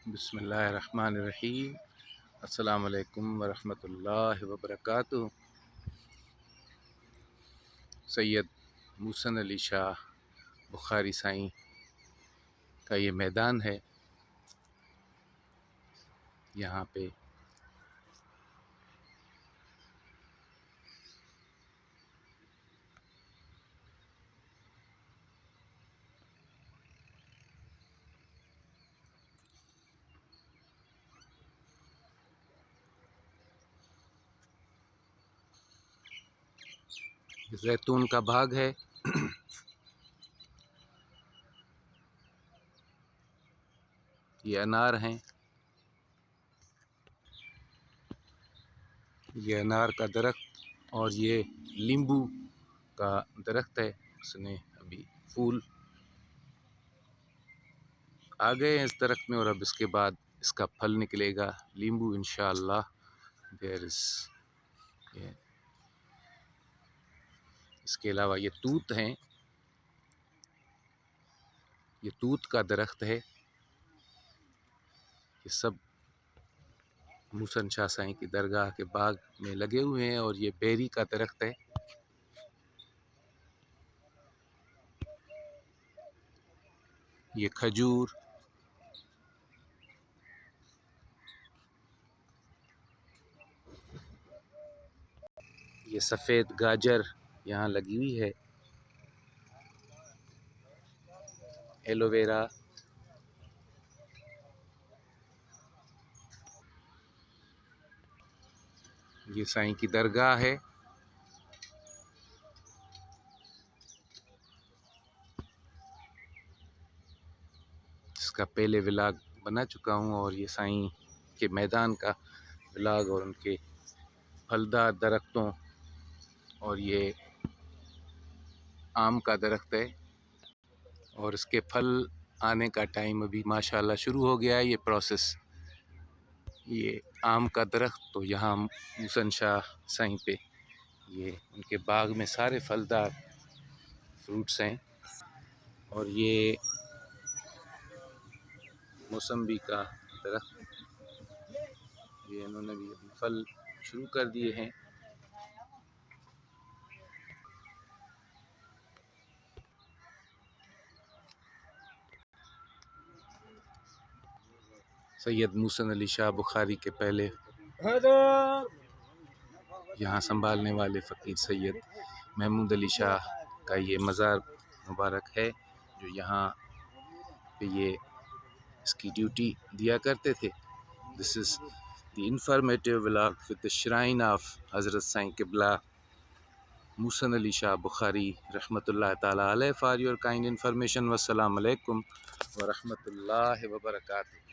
बिस्मिल्लाहिर्रहमानिर्रहीम। अस्सलामु अलैकुम वरहमतुल्लाहि वबरकातुहू। सैयद मूसन अली शाह बुखारी साईं का ये मैदान है। यहाँ पे जैतून का बाग है। ये अनार हैं। ये अनार का दरख्त और ये नींबू का दरख्त है। उसने अभी फूल आ गए हैं इस दरख्त में और अब इसके बाद इसका फल निकलेगा, नींबू इंशाअल्लाह। देयर इज इसके अलावा ये तूत हैं। ये तूत का दरख्त है। ये सब मूसन शाह साईं की दरगाह के बाग में लगे हुए हैं। और ये बेरी का दरख्त है। ये खजूर, ये सफ़ेद गाजर यहाँ लगी हुई है। एलोवेरा, ये साईं की दरगाह है। इसका पहले व्लॉग बना चुका हूँ और ये साईं के मैदान का व्लॉग और उनके फलदार दरख्तों, और ये आम का दरख्त है और इसके फल आने का टाइम अभी माशाल्लाह शुरू हो गया है। ये प्रोसेस, ये आम का दरख्त तो यहाँ मूसन शाह साईं पे ये उनके बाग में सारे फलदार फ्रूट्स हैं। और ये मौसम्बी का दरख्त, ये इन्होंने भी अभी फल शुरू कर दिए हैं। सैयद मूसन अली शाह बुखारी के पहले यहाँ संभालने वाले फ़कीर सैयद महमूद अली शाह का ये मज़ार मुबारक है, जो यहाँ पे ये इसकी ड्यूटी दिया करते थे। This is the informative vlog with the shrine of हज़रत साईं क़िबला मूसन अली शाह बुखारी रहमतुल्लाह ताला अलैह। फॉर योर काइंड इन्फॉर्मेशन, वस्सलाम अलैकुम व रहमतुल्लाहि व बरकातुहू।